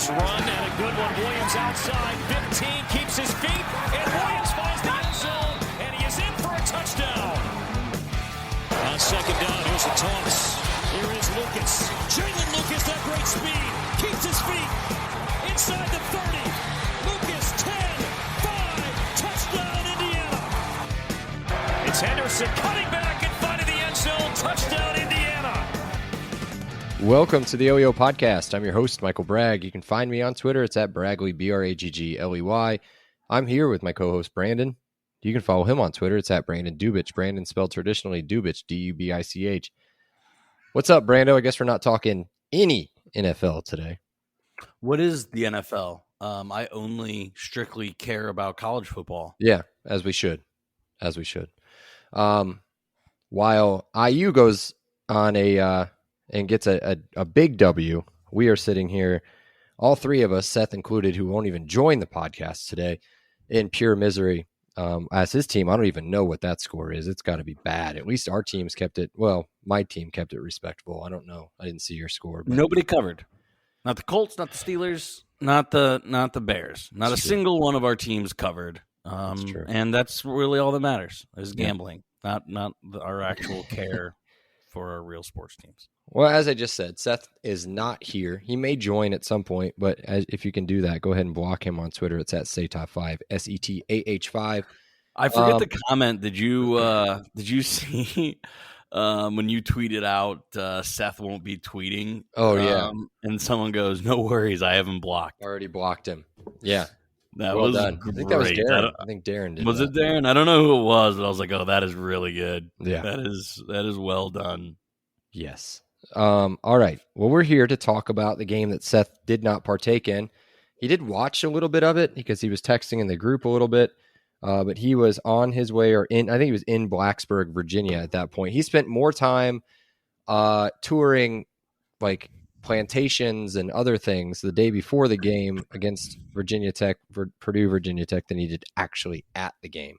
Nice run and a good one. Williams outside. 15 keeps his feet. And Williams finds the end zone. And he is in for a touchdown. On second down, here's a toss. Here is Lucas. Jalen Lucas, that great speed. Keeps his feet. Inside the 30. Lucas, 10, 5. Touchdown, Indiana. It's Henderson cutting back and finding the end zone. Touchdown, Indiana. Welcome to the OEO Podcast. I'm your host, Michael Bragg. You can find me on Twitter. It's at Bragley, Braggley. I'm here with my co-host, Brandon. You can follow him on Twitter. It's at Brandon Dubich. Brandon spelled traditionally Dubich, D-U-B-I-C-H. What's up, Brando? I guess we're not talking any NFL today. What is the NFL? I only strictly care about college football. Yeah, as we should. While IU goes on and gets a big W, we are sitting here, all three of us, Seth included, who won't even join the podcast today, in pure misery. As his team, I don't even know what that score is. It's got to be bad. At least our team's kept it, well, my team kept it respectable. I don't know. I didn't see your score. But nobody covered. Not the Colts, not the Steelers, not the Bears. Not a single one of our teams covered. That's true. And that's really all that matters is gambling, not our actual care for our real sports teams. Well, as I just said, Seth is not here. He may join at some point, but if you can do that, go ahead and block him on Twitter. It's at Setah5, Setah5. I forget the comment. Did you see when you tweeted out Seth won't be tweeting? Oh, yeah. And someone goes, "No worries, I haven't blocked." Already blocked him. Yeah. That well was done. great. I think that was Darren. I think Darren did. Was it Darren? I don't know who it was, but I was like, "Oh, that is really good. Yeah, that is well done." Yes. All right. Well, we're here to talk about the game that Seth did not partake in. He did watch a little bit of it because he was texting in the group a little bit, but he was on his way I think he was in Blacksburg, Virginia at that point. He spent more time touring like plantations and other things the day before the game against Purdue Virginia Tech than he did actually at the game.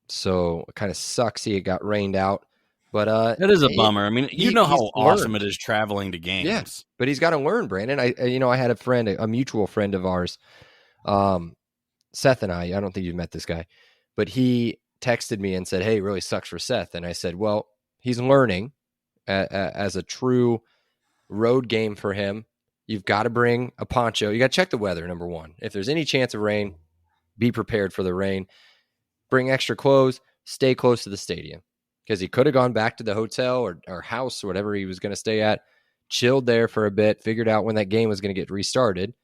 So it kind of sucks he got rained out. But that is a bummer. I mean, you know how awesome it is traveling to games. Yes, but he's got to learn, Brandon. I had a friend, a mutual friend of ours, Seth and I don't think you've met this guy, but he texted me and said, "Hey, it really sucks for Seth." And I said, "Well, he's learning as a true road game for him. You've got to bring a poncho. You got to check the weather, number one. If there's any chance of rain, be prepared for the rain. Bring extra clothes. Stay close to the stadium." Because he could have gone back to the hotel or house or whatever he was going to stay at, chilled there for a bit, figured out when that game was going to get restarted,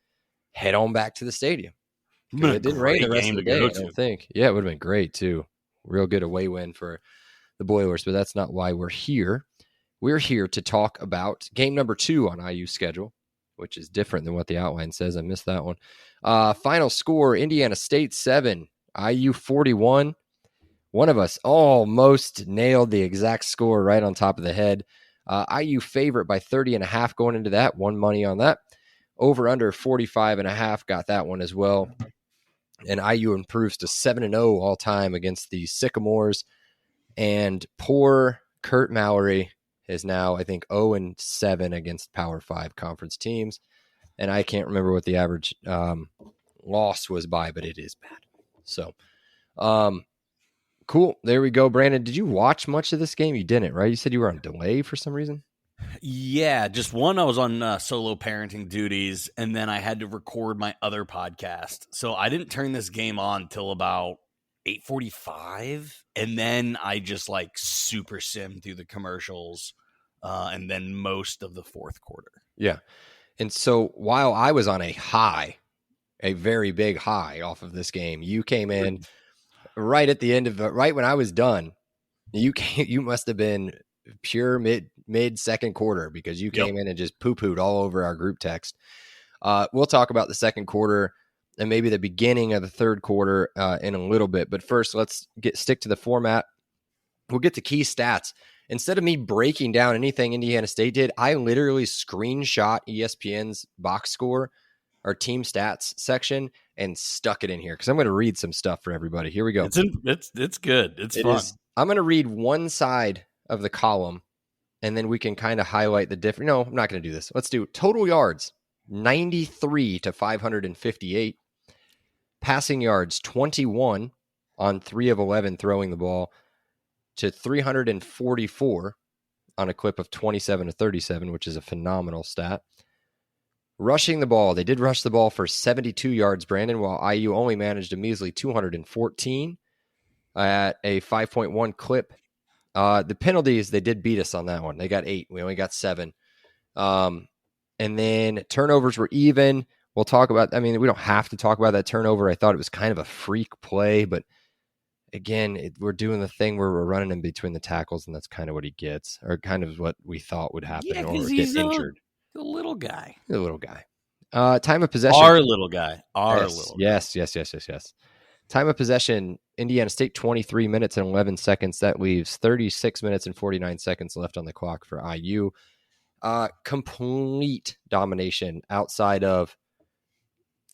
head on back to the stadium. It didn't rain the rest of the day, I don't think. Yeah, it would have been great, too. Real good away win for the Boilers, but that's not why we're here. We're here to talk about game number 2 on IU's schedule, which is different than what the outline says. I missed that one. Final score, Indiana State 7, IU 41. One of us almost nailed the exact score right on top of the head. IU favorite by 30.5 going into that. Won money on that. Over under 45.5 got that one as well. And IU improves to 7-0 all time against the Sycamores. And poor Kurt Mallory is now, I think, 0-7 against Power 5 conference teams. And I can't remember what the average loss was by, but it is bad. So, cool. There we go. Brandon, did you watch much of this game? You didn't, right? You said you were on delay for some reason? Yeah, just one. I was on solo parenting duties, and then I had to record my other podcast. So I didn't turn this game on till about 8:45, and then I just like super simmed through the commercials, and then most of the fourth quarter. Yeah. And so while I was on a very big high off of this game, you came in right at the end of it, right when I was done. You must have been pure mid second quarter because you came in and just poo-pooed all over our group text. We'll talk about the second quarter and maybe the beginning of the third quarter in a little bit. But first, let's stick to the format. We'll get to key stats. Instead of me breaking down anything Indiana State did, I literally screenshot ESPN's box score or team stats section and stuck it in here because I'm going to read some stuff for everybody. Here we go. It's good. It's fun. I'm going to read one side of the column, and then we can kind of highlight the different. No, I'm not going to do this. Let's do total yards. 93 to 558. Passing yards, 21 on 3 of 11 throwing the ball to 344 on a clip of 27 to 37, which is a phenomenal stat. Rushing the ball, they did rush the ball for 72 yards, Brandon, while IU only managed a measly 214 at a 5.1 clip. The penalties, they did beat us on that one. They got 8. We only got 7. And then turnovers were even. We'll talk about, we don't have to talk about that turnover. I thought it was kind of a freak play, but again, we're doing the thing where we're running in between the tackles, and that's kind of what he gets, or kind of what we thought would happen, Yeah, or because get he's injured. the little guy. The little guy. Time of possession. Our little guy. Yes. Time of possession, Indiana State, 23 minutes and 11 seconds. That leaves 36 minutes and 49 seconds left on the clock for IU. Complete domination outside of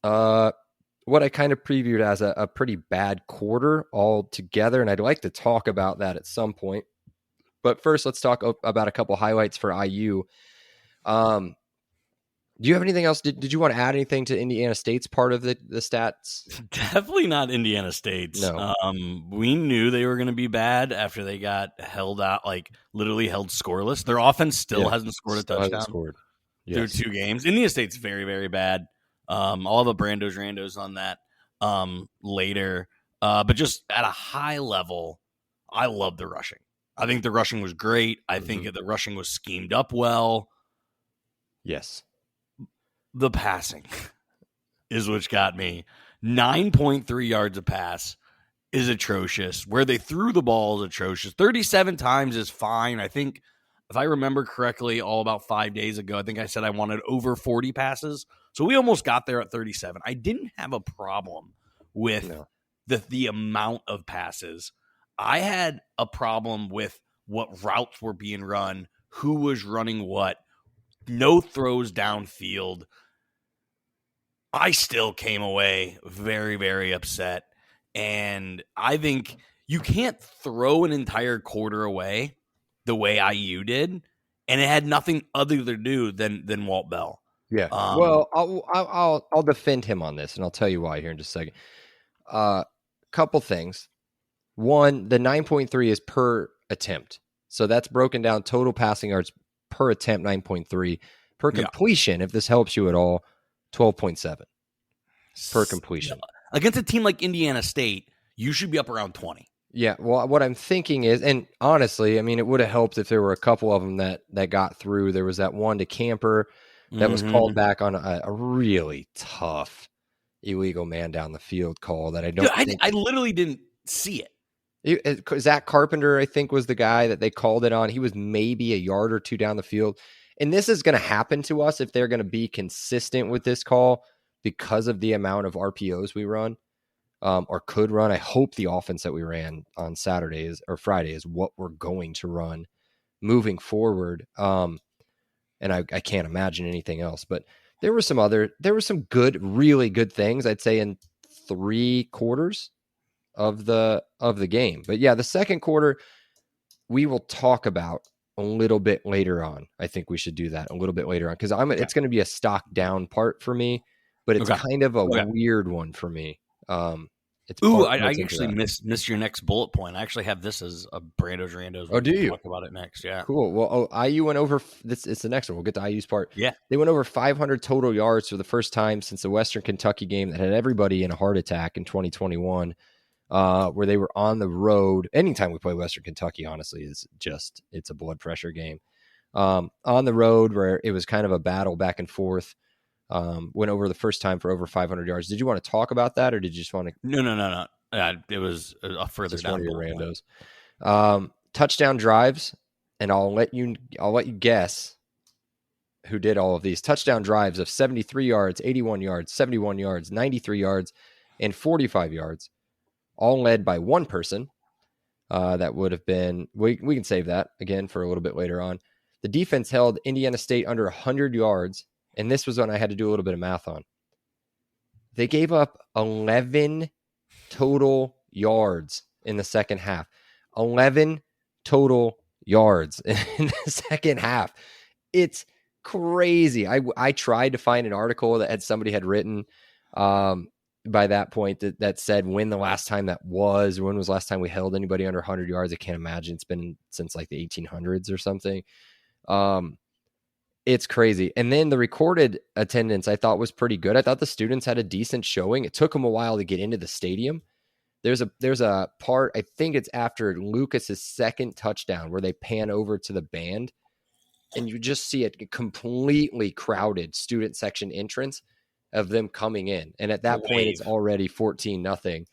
what I kind of previewed as a pretty bad quarter altogether, and I'd like to talk about that at some point. But first, let's talk about a couple highlights for IU. Do you have anything else? Did you want to add anything to Indiana State's part of the stats? Definitely not Indiana State's. No. We knew they were going to be bad after they got held out, like literally held scoreless. Their offense still hasn't scored a touchdown through 2 games. Indiana State's very, very bad. I'll have a Brando's Randos on that later. But just at a high level, I love the rushing. I think the rushing was great. I think the rushing was schemed up well. Yes. The passing is what's got me. 9.3 yards a pass is atrocious. Where they threw the ball is atrocious. 37 times is fine. I think, if I remember correctly, all about 5 days ago, I think I said I wanted over 40 passes. So we almost got there at 37. I didn't have a problem with the amount of passes. I had a problem with what routes were being run, who was running what, no throws downfield. I still came away very, very upset. And I think you can't throw an entire quarter away the way IU did, and it had nothing other to do than Walt Bell. Yeah. Well, I'll defend him on this, and I'll tell you why here in just a second. Couple things. One, the 9.3 is per attempt, so that's broken down total passing yards per attempt, 9.3 per completion. If this helps you at all, 12.7 per completion. Against a team like Indiana State, you should be up around 20. Yeah, well, what I'm thinking is, and honestly, it would have helped if there were a couple of them that got through. There was that one to Camper that was called back on a really tough illegal man down the field call that I don't think... I literally didn't see it. Zach Carpenter, I think, was the guy that they called it on. He was maybe a yard or two down the field. And this is going to happen to us if they're going to be consistent with this call because of the amount of RPOs we run or could run. I hope the offense that we ran on Saturdays or Friday is what we're going to run moving forward. And I can't imagine anything else. But there were some good, really good things, I'd say, in 3 quarters of the game. But yeah, the second quarter we will talk about a little bit later on. I think we should do that a little bit later on because it's going to be a stock down part for me, but it's kind of a weird one for me. I actually missed your next bullet point. I actually have this as a Brando's Randos. Oh, do you? Talk about it next. Yeah. Cool. Well, IU went over this. It's the next one. We'll get to IU's part. Yeah. They went over 500 total yards for the first time since the Western Kentucky game that had everybody in a heart attack in 2021. Where they were on the road. Anytime we play Western Kentucky, honestly, it's a blood pressure game. On the road where it was kind of a battle back and forth. Went over the first time for over 500 yards. Did you want to talk about that, or did you just want to? No. It was a further down. One of your randos. Touchdown drives, and I'll let you guess who did all of these touchdown drives of 73 yards, 81 yards, 71 yards, 93 yards, and 45 yards. All led by one person. That would have been, we can save that again for a little bit later on. The defense held Indiana State under 100 yards, and this was when I had to do a little bit of math on. They gave up 11 total yards in the second half. 11 total yards in the second half. It's crazy. I tried to find an article that somebody had written by that point that said when the last time that was, or when was the last time we held anybody under 100 yards. I can't imagine. It's been since like the 1800s or something. It's crazy. And then the recorded attendance I thought was pretty good. I thought the students had a decent showing. It took them a while to get into the stadium. There's a part, I think it's after Lucas's second touchdown, where they pan over to the band and you just see a completely crowded student section entrance of them coming in. And at that point, it's already 14-0.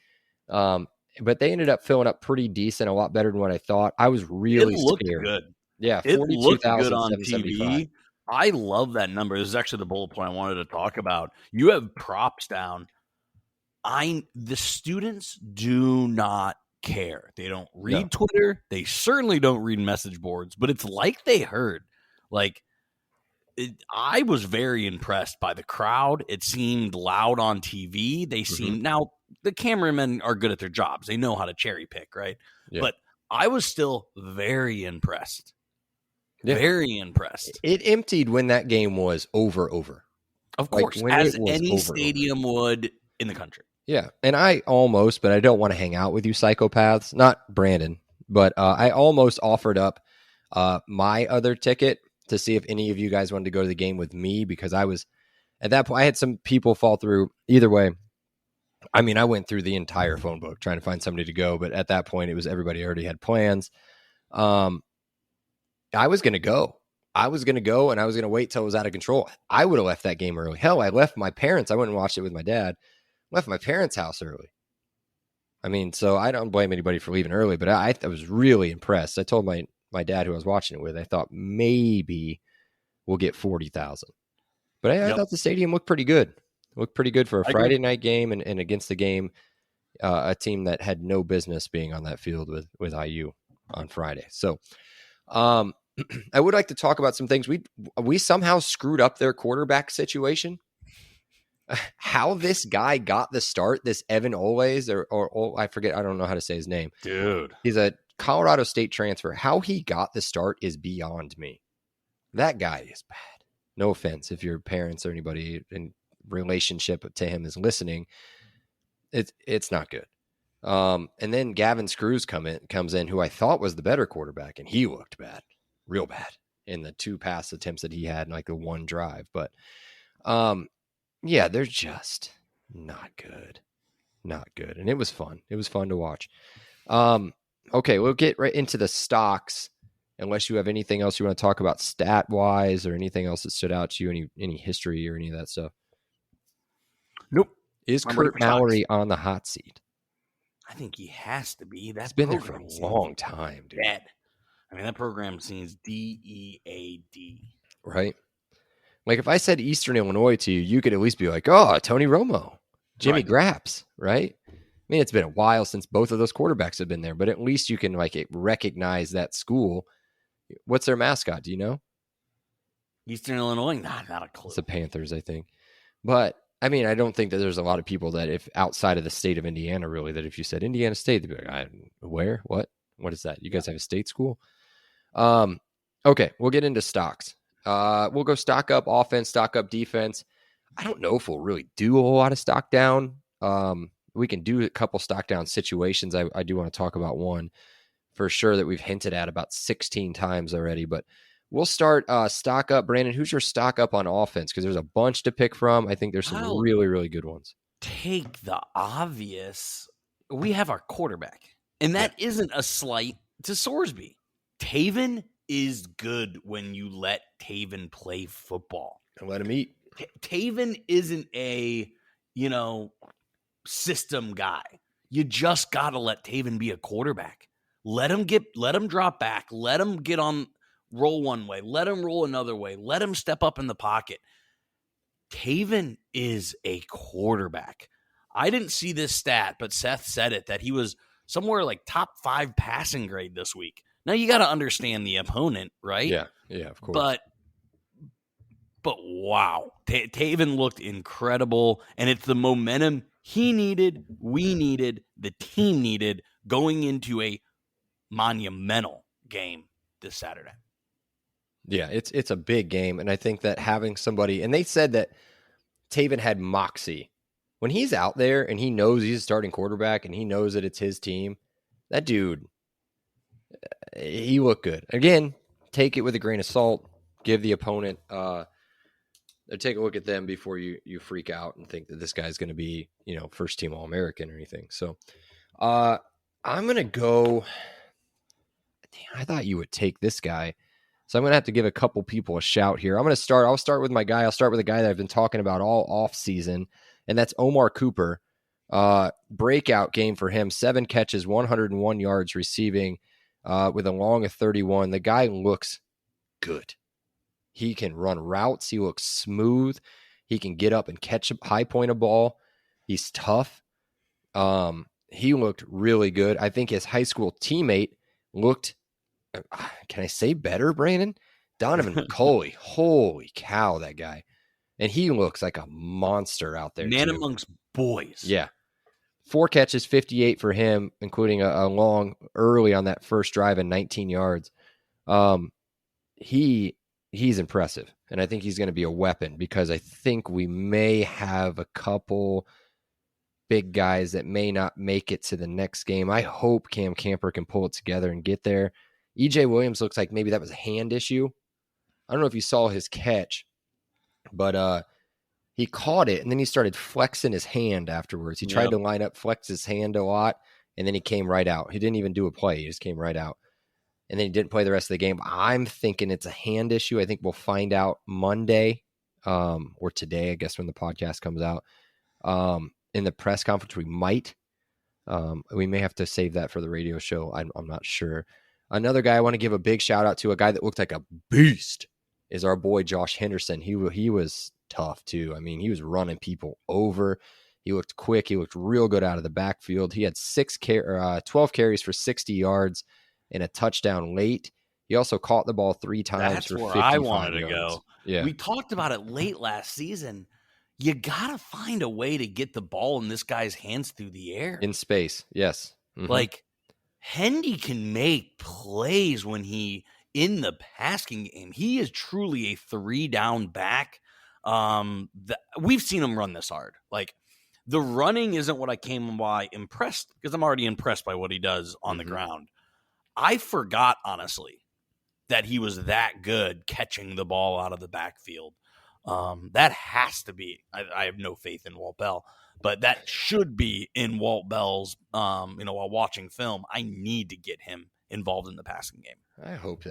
But they ended up filling up pretty decent, a lot better than what I thought. I was really scared. Good. Yeah, it looked good on 42,775. TV. I love that number. This is actually the bullet point I wanted to talk about. You have props down. The students do not care. They don't read Twitter. They certainly don't read message boards, but it's like they heard. I was very impressed by the crowd. It seemed loud on TV. They seemed, now the cameramen are good at their jobs. They know how to cherry pick, right? Yeah. But I was still very impressed. Yeah. Very impressed. It emptied when that game was over. Of course, as any stadium would in the country. Yeah, and I almost, but I don't want to hang out with you psychopaths. Not Brandon, but I almost offered up my other ticket to see if any of you guys wanted to go to the game with me, because I was, at that point, I had some people fall through. Either way, I mean, I went through the entire phone book trying to find somebody to go, but at that point, it was everybody already had plans. I was going to go. And I was going to wait till it was out of control. I would have left that game early. Hell, I left my parents. I went and watched it with my dad. Left my parents' house early. I mean, so I don't blame anybody for leaving early, but I was really impressed. I told my dad, who I was watching it with, I thought maybe we'll get 40,000. But I thought the stadium looked pretty good. It looked pretty good for a Friday night game and against the game, a team that had no business being on that field with IU on Friday. So I would like to talk about some things. We somehow screwed up their quarterback situation. How this guy got the start, this Evan Olays, or I forget, I don't know how to say his name. Dude. He's a Colorado State transfer. How he got the start is beyond me. That guy is bad. No offense if your parents or anybody in relationship to him is listening. It's not good. And then Gavin Screws comes in, who I thought was the better quarterback, and he looked bad, real bad, in the 2 pass attempts that he had in like the one drive. But yeah, they're just not good. Not good. And it was fun. It was fun to watch. Okay, we'll get right into the stocks, unless you have anything else you want to talk about stat-wise or anything else that stood out to you, any history or any of that stuff. Nope. Is Kurt Mallory on the hot seat? I think he has to be. He's been there for a long time, dude. Dead. I mean, that program seems DEAD. Right? Like, if I said Eastern Illinois to you, you could at least be like, oh, Tony Romo, Jimmy Graps, right? I mean, it's been a while since both of those quarterbacks have been there, but at least you can like recognize that school. What's their mascot? Do you know? Eastern Illinois? Not a clue. It's the Panthers, I think. But, I mean, I don't think that there's a lot of people that if outside of the state of Indiana, really, that if you said Indiana State, they'd be like, where? What is that? You guys have a state school? Okay, we'll get into stocks. We'll go stock up offense, stock up defense. I don't know if we'll really do a whole lot of stock down. We can do a couple stock down situations. I do want to talk about one for sure that we've hinted at about 16 times already, but we'll start stock up. Brandon, who's your stock up on offense? Because there's a bunch to pick from. I think there's some really, really good ones. Take the obvious. We have our quarterback, and that isn't a slight to Sorsby. Taven is good when you let Taven play football. And let him eat. Taven isn't a, system guy. You just got to let Taven be a quarterback. Let him drop back. Let him get on, roll one way. Let him roll another way. Let him step up in the pocket. Taven is a quarterback. I didn't see this stat, but Seth said it, that he was somewhere like top 5 passing grade this week. Now you got to understand the opponent, right? Yeah, of course. But wow, Taven looked incredible, and it's the momentum he needed, we needed, the team needed going into a monumental game this Saturday. Yeah, it's a big game, and I think that having somebody, and they said that Taven had moxie. When he's out there and he knows he's a starting quarterback and he knows that it's his team, that dude, he looked good. Again, take it with a grain of salt. Give the opponent, take a look at them before you freak out and think that this guy's going to be, first team All-American or anything. So, I'm going to go. Damn, I thought you would take this guy. So I'm going to have to give a couple people a shout here. I'll start with my guy. I'll start with a guy that I've been talking about all off season, and that's Omar Cooper. Breakout game for him. 7 catches, 101 yards receiving, with a long of 31. The guy looks good. He can run routes. He looks smooth. He can get up and catch a high point of ball. He's tough. He looked really good. I think his high school teammate looked, can I say better, Brandon? Donovan McCulley. Holy cow, that guy. And he looks like a monster out there. Man too. Amongst boys. Yeah. 4 catches, 58 for him, including a long early on that first drive and 19 yards. He's impressive. And I think he's going to be a weapon because I think we may have a couple big guys that may not make it to the next game. I hope Cam Camper can pull it together and get there. EJ Williams looks like maybe that was a hand issue. I don't know if you saw his catch, but he caught it and then he started flexing his hand afterwards. He tried to line up, flex his hand a lot, and then he came right out. He didn't even do a play. He just came right out. And then he didn't play the rest of the game. I'm thinking it's a hand issue. I think we'll find out Monday or today, I guess, when the podcast comes out. In the press conference, we may have to save that for the radio show. I'm not sure. Another guy I want to give a big shout out to, a guy that looked like a beast, is our boy Josh Henderson. He was tough too. I mean, he was running people over. He looked quick. He looked real good out of the backfield. He had 12 carries for 60 yards and a touchdown late. He also caught the ball 3 times. That's for where 55 I wanted yards. To go. Yeah, we talked about it late last season. You gotta find a way to get the ball in this guy's hands through the air. In space, yes. Mm-hmm. Like, Hendy can make plays when he in the passing game. He is truly a 3-down back. We've seen him run this hard. Like, the running isn't what I came by impressed, because I'm already impressed by what he does on the ground. I forgot, honestly, that he was that good catching the ball out of the backfield. That has to be. I have no faith in Walt Bell, but that should be in Walt Bell's. While watching film, I need to get him involved in the passing game. I hope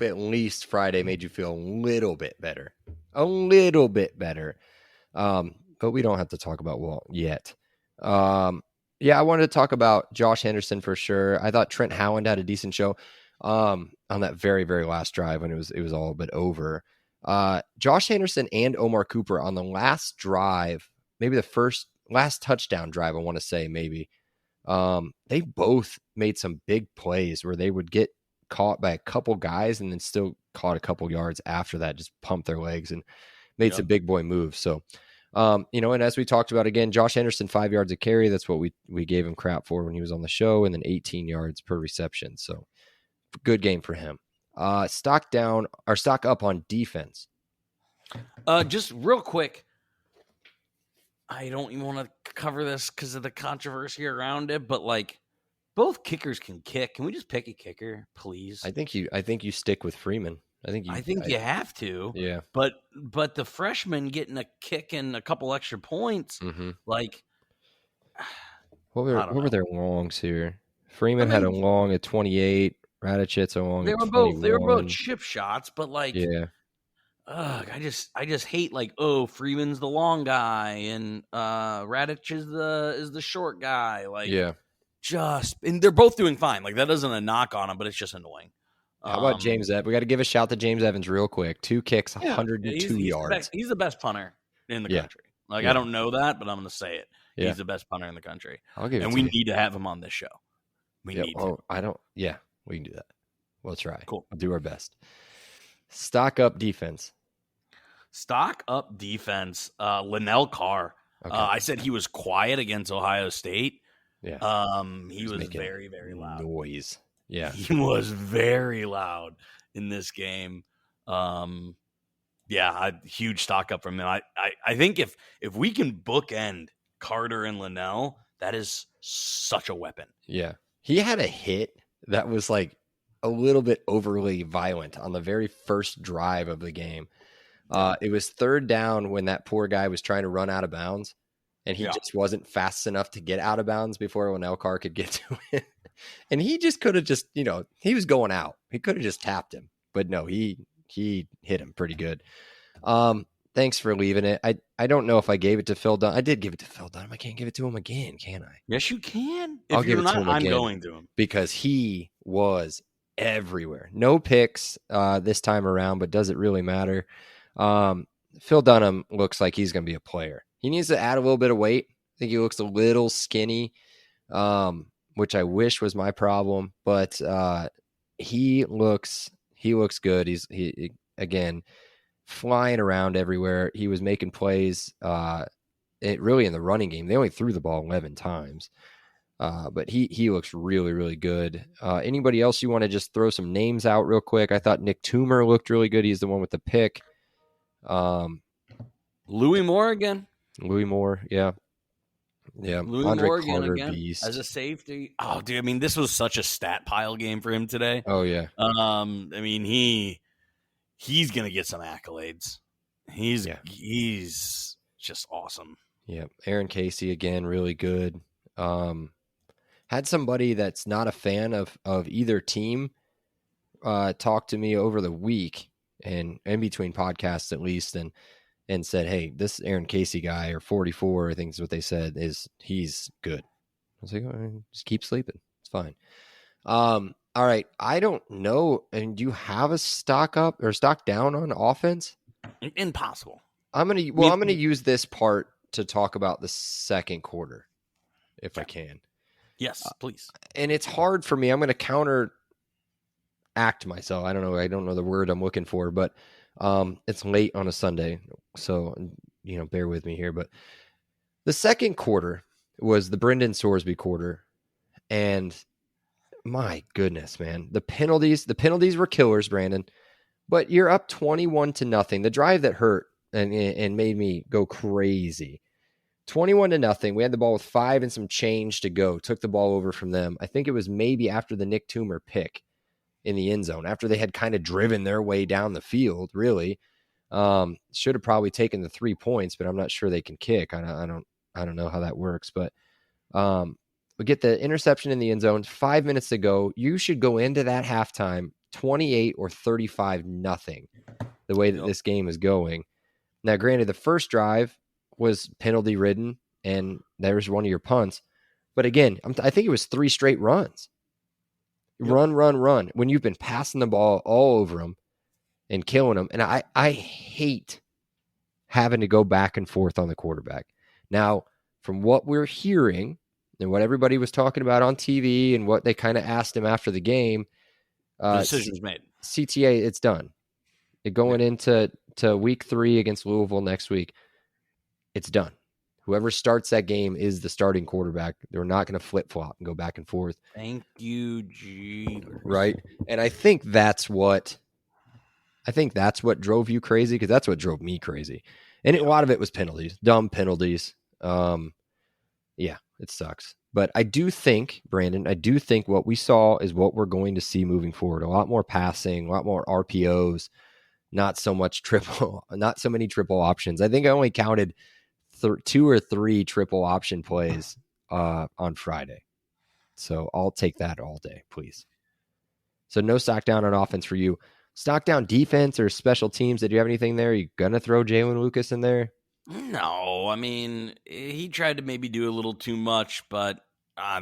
at least Friday made you feel a little bit better. But we don't have to talk about Walt yet. Yeah, I wanted to talk about Josh Henderson for sure. I thought Trent Howland had a decent show on that very, very last drive when it was all but over. Josh Henderson and Omar Cooper on the last drive, maybe the last touchdown drive, I want to say maybe. They both made some big plays where they would get caught by a couple guys and then still caught a couple yards after that, just pumped their legs and made some big boy moves. So, and as we talked about again, Josh Henderson, 5 yards a carry. That's what we gave him crap for when he was on the show, and then 18 yards per reception. So good game for him. Stock up on defense. Just real quick. I don't even want to cover this because of the controversy around it, but like, both kickers can kick. Can we just pick a kicker, please? I think you stick with Freeman. I think you have to. Yeah. But the freshman getting a kick and a couple extra points, like, what were their longs here? Freeman had a long at 28. Radichet's a long. They were both chip shots, but like, yeah. I just hate, like, Freeman's the long guy and Radich is the short guy. Like, yeah. And they're both doing fine. Like, that isn't a knock on them, but it's just annoying. How about James Evans? We got to give a shout to James Evans real quick. 2 kicks, 102 yards. He's the best punter in the country. Like, I don't know that, but I'm going to say it. Yeah. He's the best punter in the country. We need to have him on this show. We need to. We can do that. We'll try. Cool. We'll do our best. Stock up defense. Linnell Carr. Okay. I said he was quiet against Ohio State. Yeah. He was very, very loud. Noise. Yeah. He was very loud in this game. Huge stock up from him. I think if we can bookend Carter and Linnell, that is such a weapon. Yeah. He had a hit that was like a little bit overly violent on the very first drive of the game. It was third down when that poor guy was trying to run out of bounds, and he just wasn't fast enough to get out of bounds before Linnell Carr could get to it. And he just could have just, he was going out. He could have just tapped him. But no, he hit him pretty good. Thanks for leaving it. I don't know if I gave it to Phil Dunham. I did give it to Phil Dunham. I can't give it to him again, can I? Yes, you can. I'll give it to him again. I'm going to him. Because he was everywhere. No picks this time around, but does it really matter? Phil Dunham looks like he's going to be a player. He needs to add a little bit of weight. I think he looks a little skinny, which I wish was my problem, but he looks good. He again flying around everywhere. He was making plays really in the running game. They only threw the ball 11 times. But he looks really, really good. Anybody else you want to just throw some names out real quick? I thought Nick Toomer looked really good. He's the one with the pick. Louis Moore again. Louis Moore, yeah. Louis Andre Moore Carter, again beast. as a safety. Oh, dude, I mean, this was such a stat pile game for him today. Oh yeah. I mean, he's gonna get some accolades. He's just awesome. Yeah, Aaron Casey again, really good. Had somebody that's not a fan of either team talk to me over the week and in between podcasts at least, and said, hey, this Aaron Casey guy, or 44, I think is what they said, he's good. I was like, just keep sleeping. It's fine. All right. I don't know. And do you have a stock up or stock down on offense? Impossible. I'm going to use this part to talk about the second quarter if I can. Yes, please. And it's hard for me. I'm going to counteract myself. I don't know the word I'm looking for, but it's late on a Sunday, so bear with me here. But the second quarter was the Brendan Sorsby quarter, and my goodness, man, the penalties were killers, Brandon. But you're up 21-0. The drive that hurt and made me go crazy. 21-0. We had the ball with 5 and some change to go. Took the ball over from them. I think it was maybe after the Nick Toomer pick in the end zone, after they had kind of driven their way down the field, really. Should have probably taken the 3 points, but I'm not sure they can kick. I don't know how that works, but we get the interception in the end zone, 5 minutes to go. You should go into that halftime 28 or 35-0, the way that this game is going. Now, granted, the first drive was penalty ridden, and there was one of your punts. But again, I think it was 3 straight runs. Yep. Run. When you've been passing the ball all over them and killing them. And I hate having to go back and forth on the quarterback. Now, from what we're hearing and what everybody was talking about on TV and what they kind of asked him after the game, the decision's made. CTA, it's done. Going into week 3 against Louisville next week, it's done. Whoever starts that game is the starting quarterback. They're not going to flip-flop and go back and forth. Thank you, G. Right? And I think that's what drove you crazy, because that's what drove me crazy. And a lot of it was penalties, dumb penalties. Yeah, it sucks. But I do think, Brandon, what we saw is what we're going to see moving forward. A lot more passing, a lot more RPOs, not so many triple options. I think I only counted 2 or 3 triple option plays on Friday. So I'll take that all day, please. So no stock down on offense for you. Stock down defense or special teams. Did you have anything there? Are you going to throw Jalen Lucas in there? No, I mean, he tried to maybe do a little too much, but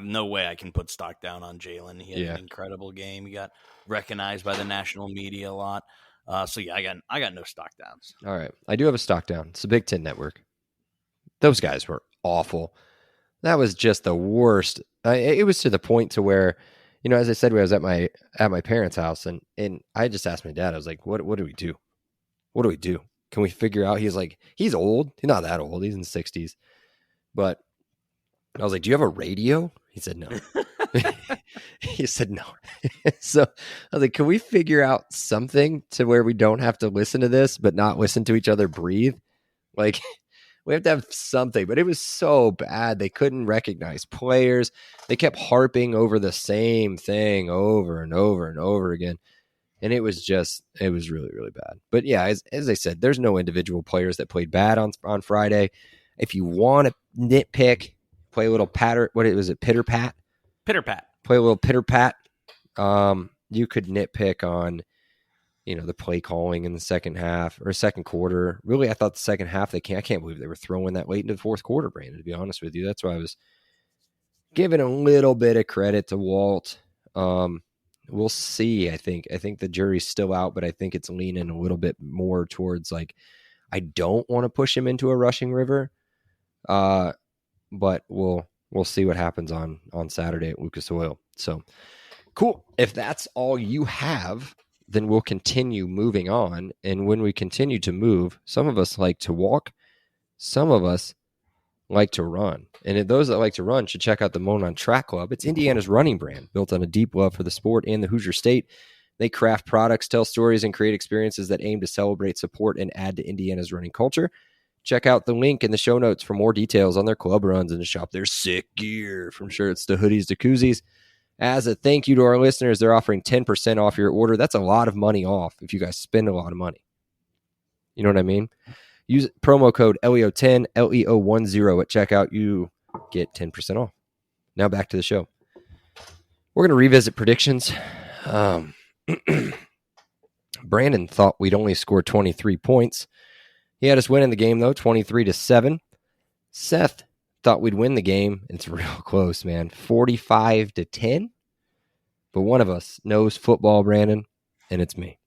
no way I can put stock down on Jalen. He had an incredible game. He got recognized by the national media a lot. So yeah, I got no stock downs. All right. I do have a stock down. It's the Big Ten Network. Those guys were awful. That was just the worst. It was to the point to where, as I said, when I was at my parents' house, and I just asked my dad, I was like, what do we do? What do we do? Can we figure out? He's like, he's old. He's not that old. He's in the 60s. But I was like, do you have a radio? He said no. He said no. So I was like, can we figure out something to where we don't have to listen to this, but not listen to each other breathe? Like, we have to have something. But it was so bad. They couldn't recognize players. They kept harping over the same thing over and over and over again. And it was really, really bad. But yeah, as I said, there's no individual players that played bad on Friday. If you want to nitpick, play a little pitter pat? Pitter pat. Play a little pitter pat. You could nitpick on, the play calling in the second half or second quarter. Really, I thought the second half I can't believe they were throwing that late into the fourth quarter, Brandon, to be honest with you. That's why I was giving a little bit of credit to Walt. We'll see. I think the jury's still out, but I think it's leaning a little bit more towards like, I don't want to push him into a rushing river. But we'll see what happens on Saturday at Lucas Oil. So cool. If that's all you have, then we'll continue moving on. And when we continue to move, some of us like to walk, some of us like to run. And those that like to run should check out the Monon Track Club. It's Indiana's running brand, built on a deep love for the sport and the Hoosier State. They craft products, tell stories, and create experiences that aim to celebrate, support, and add to Indiana's running culture. Check out the link in the show notes for more details on their club runs and to shop their sick gear, from shirts to hoodies to koozies. As a thank you to our listeners, they're offering 10% off your order. That's a lot of money off if you guys spend a lot of money. You know what I mean? Use promo code LEO10, LEO10 at checkout. You get 10% off. Now back to the show. We're going to revisit predictions. Brandon thought we'd only score 23 points. He had us winning the game, though, 23-7. Seth thought we'd win the game. It's real close, man. 45-10. But one of us knows football, Brandon, and it's me.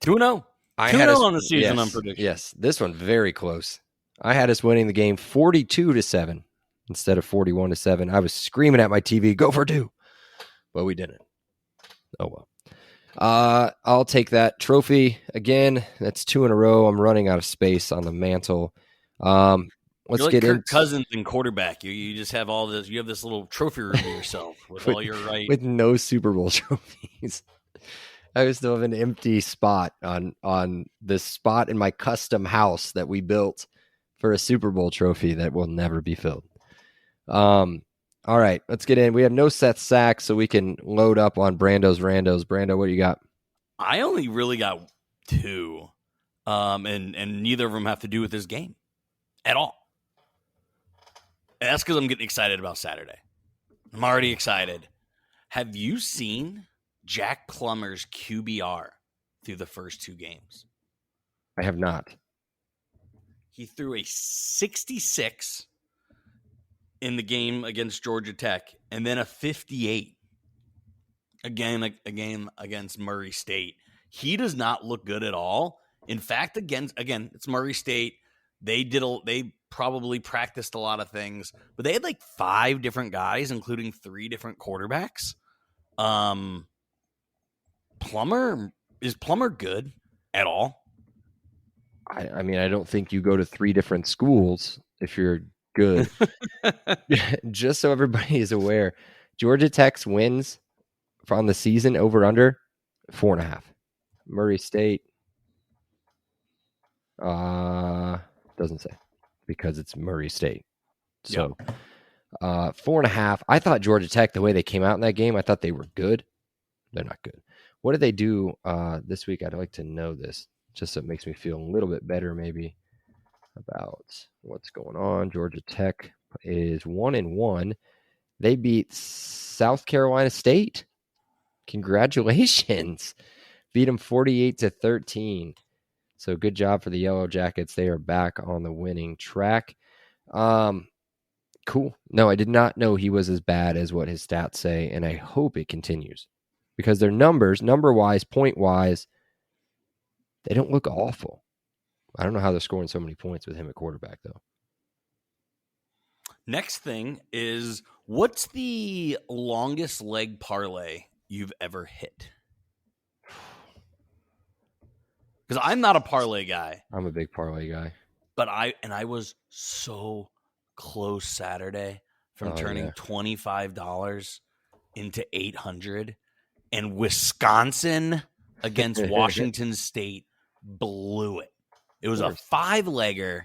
2-0. 2-0 on the season on predictions. Yes, this one very close. I had us winning the game 42-7 instead of 41-7. I was screaming at my TV, go for 2. But we didn't. Oh, well. I'll take that trophy again. That's 2 in a row. I'm running out of space on the mantle. Let's You're like get Kirk into Cousins in quarterback. You just have all this. You have this little trophy room to yourself with all your right. with no Super Bowl trophies. I still have an empty spot on this spot in my custom house that we built for a Super Bowl trophy that will never be filled. All right, let's get in. We have no Seth sacks, so we can load up on Brando's randos. Brando, what do you got? I only really got 2, and neither of them have to do with this game at all. And that's because I'm getting excited about Saturday. I'm already excited. Have you seen Jack Plummer's QBR through the first 2 games? I have not. He threw a 66 in the game against Georgia Tech, and then a 58 a game against Murray State. He does not look good at all. In fact, it's Murray State. They probably practiced a lot of things, but they had like 5 different guys, including 3 different quarterbacks. Is Plummer good at all? I mean, I don't think you go to 3 different schools if you're good. Just so everybody is aware, Georgia Tech's wins on the season over under 4.5. Murray State doesn't say because it's Murray State. So 4.5. I thought Georgia Tech, the way they came out in that game, I thought they were good. They're not good. What did they do this week? I'd like to know this, just so it makes me feel a little bit better maybe about what's going on. Georgia Tech is 1-1. They beat South Carolina State. Congratulations. Beat them 48-13. So good job for the Yellow Jackets. They are back on the winning track. Cool. No, I did not know he was as bad as what his stats say, and I hope it continues. Because their numbers, number-wise, point-wise, they don't look awful. I don't know how they're scoring so many points with him at quarterback, though. Next thing is, what's the longest leg parlay you've ever hit? Because I'm not a parlay guy. I'm a big parlay guy. But I was so close Saturday. from turning $25 into $800, and Wisconsin against Washington State blew it. It was a 5-legger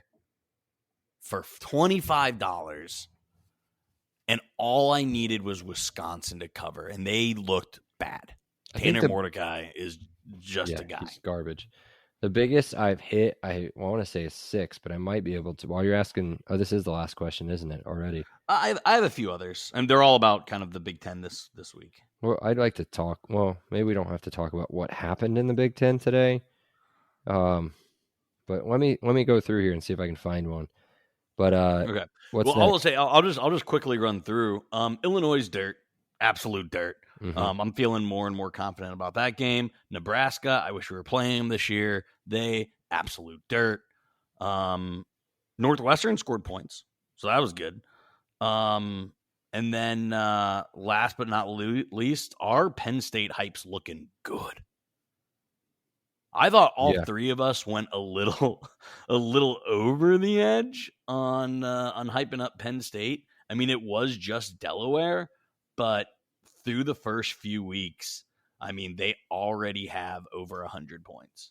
for $25, and all I needed was Wisconsin to cover, and they looked bad. Tanner Mordecai is just a guy. He's garbage. The biggest I've hit, I want to say is 6, but I might be able to. While you're asking, this is the last question, isn't it, already? I have a few others, and they're all about kind of the Big Ten this week. Well, I'd like to talk. Well, maybe we don't have to talk about what happened in the Big Ten today. But let me go through here and see if I can find one. But okay. I will say I'll just quickly run through. Illinois' dirt, absolute dirt. Mm-hmm. I'm feeling more and more confident about that game. Nebraska, I wish we were playing them this year. They absolute dirt. Northwestern scored points, so that was good. And then last but not least, our Penn State hype's looking good. I thought all three of us went a little over the edge on hyping up Penn State. I mean, it was just Delaware, but through the first few weeks, I mean, they already have over 100 points.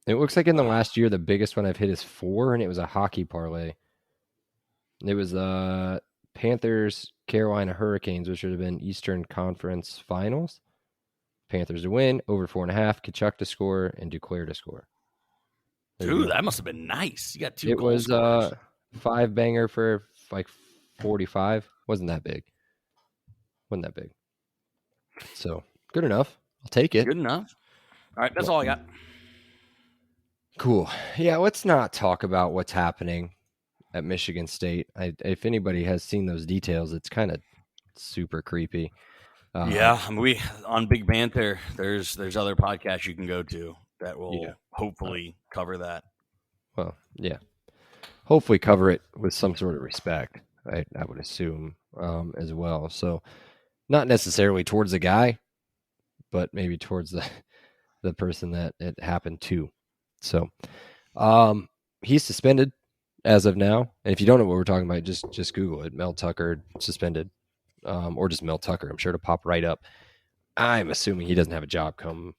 It looks like in the last year, the biggest one I've hit is 4, and it was a hockey parlay. It was Panthers, Carolina Hurricanes, which would have been Eastern Conference Finals. Panthers to win, over 4.5, Kachuk to score, and Duclair to score. Dude, that must have been nice. You got 2 goals. It was 5-banger for like 45. Wasn't that big. So, good enough. I'll take it. Good enough. All right, that's all I got. Cool. Yeah, let's not talk about what's happening at Michigan State. If anybody has seen those details, it's kind of super creepy. I mean, we on Big Banter. There's other podcasts you can go to that will hopefully cover that. Well, yeah, hopefully cover it with some sort of respect. I would assume as well. So, not necessarily towards the guy, but maybe towards the person that it happened to. So, he's suspended as of now. And if you don't know what we're talking about, just Google it. Mel Tucker suspended. Or just Mel Tucker. I'm sure it'll pop right up. I'm assuming he doesn't have a job come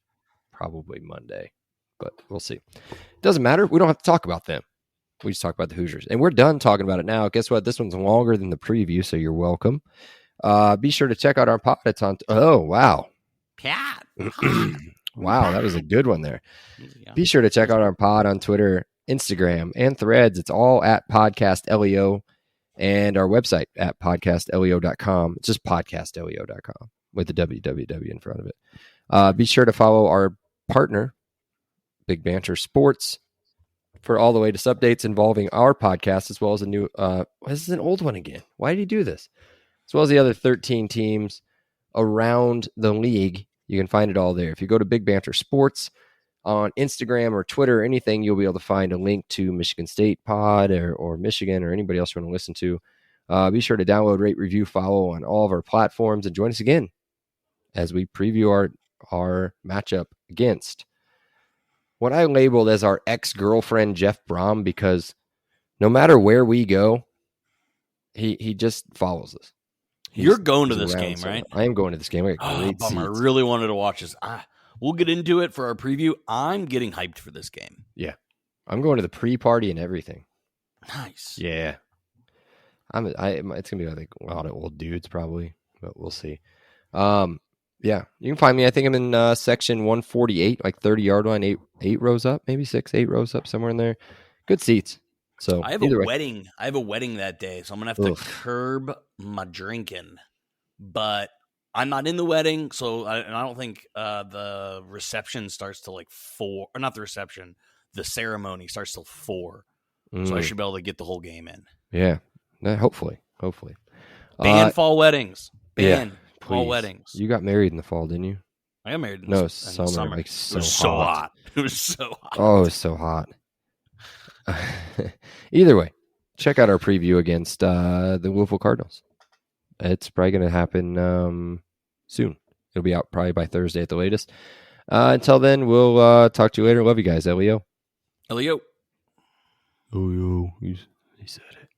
probably Monday, but we'll see. Doesn't matter. We don't have to talk about them. We just talk about the Hoosiers. And we're done talking about it now. Guess what? This one's longer than the preview, so you're welcome. Be sure to check out our pod. It's on. Oh, wow. Yeah. Wow, that was a good one there. Yeah. Be sure to check out our pod on Twitter, Instagram, and Threads. It's all at Podcast LEO. And our website at podcastleo.com. It's just podcastleo.com with the www in front of it. Be sure to follow our partner, Big Banter Sports, for all the latest updates involving our podcast, as well as a new, this is an old one again. Why did he do this? As well as the other 13 teams around the league. You can find it all there. If you go to Big Banter Sports on Instagram or Twitter or anything, you'll be able to find a link to Michigan State Pod or Michigan or anybody else you want to listen to. Be sure to download, rate, review, follow on all of our platforms, and join us again as we preview our matchup against what I labeled as our ex-girlfriend, Jeff Brom, because no matter where we go, he just follows us. You're going to this game, right? I am going to this game. I got great seats. I really wanted to watch this. We'll get into it for our preview. I'm getting hyped for this game. Yeah. I'm going to the pre-party and everything. Nice. Yeah. It's going to be, I think, a lot of old dudes probably, but we'll see. Yeah. You can find me. I think I'm in section 148, like 30-yard line, eight rows up, maybe 8 rows up, somewhere in there. Good seats. So I have a wedding. I have a wedding that day, so I'm going to have to curb my drinking. But I'm not in the wedding, so I don't think the reception starts till like 4. Or not the reception. The ceremony starts till 4. So I should be able to get the whole game in. Yeah. Hopefully. Ban fall weddings. Ban fall weddings. You got married in the fall, didn't you? I got married in summer. Like, it was so hot. It was so hot. Oh, it was so hot. Either way, check out our preview against the Louisville Cardinals. It's probably going to happen soon. It'll be out probably by Thursday at the latest. Until then, we'll talk to you later. Love you guys. Leo. Leo. He said it.